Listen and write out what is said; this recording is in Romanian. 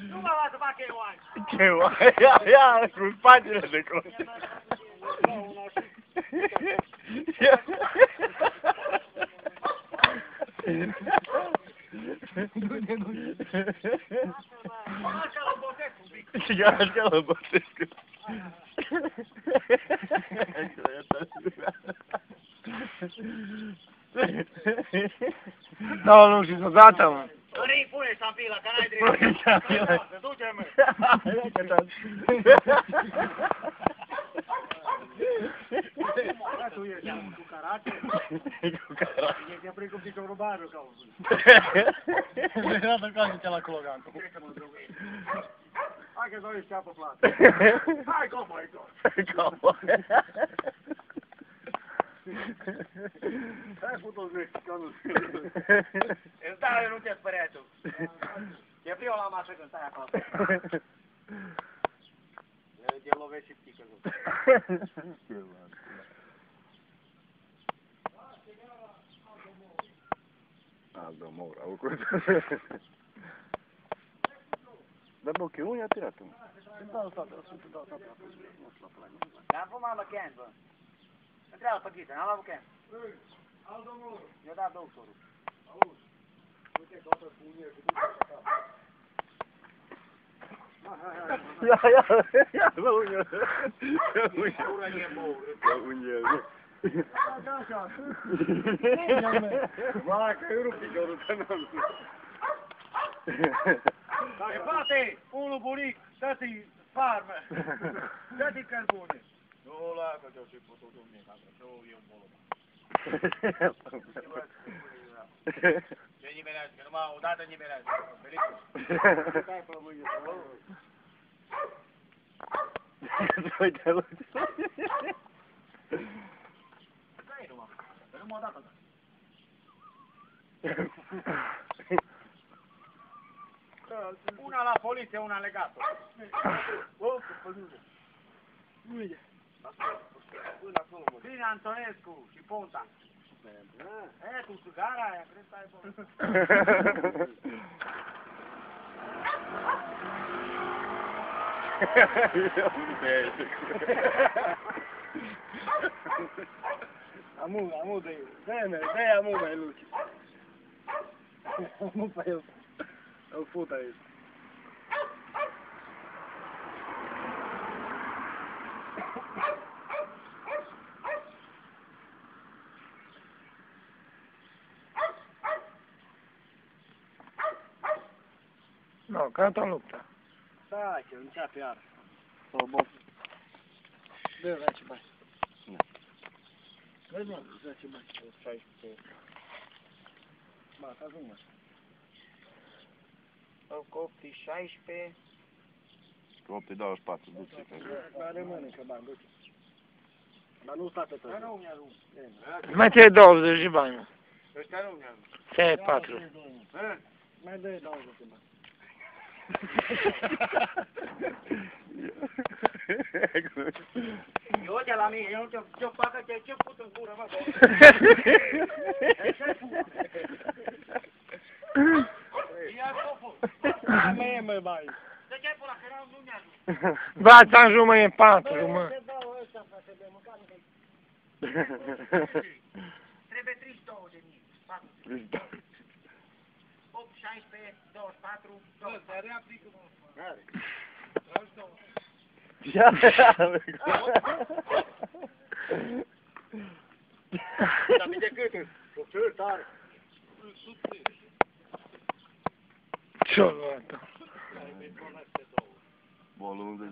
Nu mă lasă, fac Eoan. Eoan, ia, cu spatele de cont. Așa-l botesc un pic. Și așa-l botesc. Da, nu știu, odată, mă. Dorin, pune ștampila, că n-ai drept. Pune ștampila. Du-te, mă. Tu ești cu karate? Cu karate. Ești apoi cu piciorul barul, ca un... Vreau să cazi la cologan. Hai că doi șteapă plată. Hai, cowboy, Cowboy. Hai, putu-l zic, că nu știu. Îți dau, eu nu te spărea tu. E frio la masă când stai acolo. Te lovești și pică. Aldo Moura, o coisa. Da bom que um ia tirar tu. Dar vă mamă can, bă. Întreabă pe Ghita, n-am avut can. Aldo Moura. Eu dat doctorul. Auzi. Uite că o să spun eu și duc așa. Ia, la uña. La uña. Da, așa. Vai, că eu rup piciorul să n-am zis. E frate, unul bunic, dă-ți farmă. Dă-ți cărbune. Nu, lasă că și putut dumne, că eu bolă. Ce nimerească, numai odată nimerească. Stai pe mâine, să Uite, uite. stai numai, că numai odată. Una la poliție, una legată. Bine, Antonescu și Ponta. E, cu țigara aia, cred că ai bun. Amu, de amu, mai Luci. Amu pe el. Îl fut aici. No, gata lupta. Da, că începe iar. O box. Dă, 10 bani. Vezi, mă, 10 bani. 16. Ba, ca zi, mă. Au copii 16. Copii 24, du-te. Dar rămâne că bani, du-te. Dar nu sta pe tot. Dar nu mi-a Mai ți-ai 20 de bani, mă. Ăștia nu mi-a Ți-ai 4. Mai dă-i 20 de bani. Eu de la mine, eu nu te-o facă, ce put în gură, mă, bă. Ce put? Ia scopul. Mie, mă, bai. De ce ai pula, că nu mi-a Ba, ți-am jumat mă, e 4, mă. Te dau ăsta, frate, de mâncare. Trebuie 32 de mii. 8, 16, 24, 2. Dar reaplică, mă. Are. Ia, Dar de cât? Ce tare. ce-o luat? Bolul de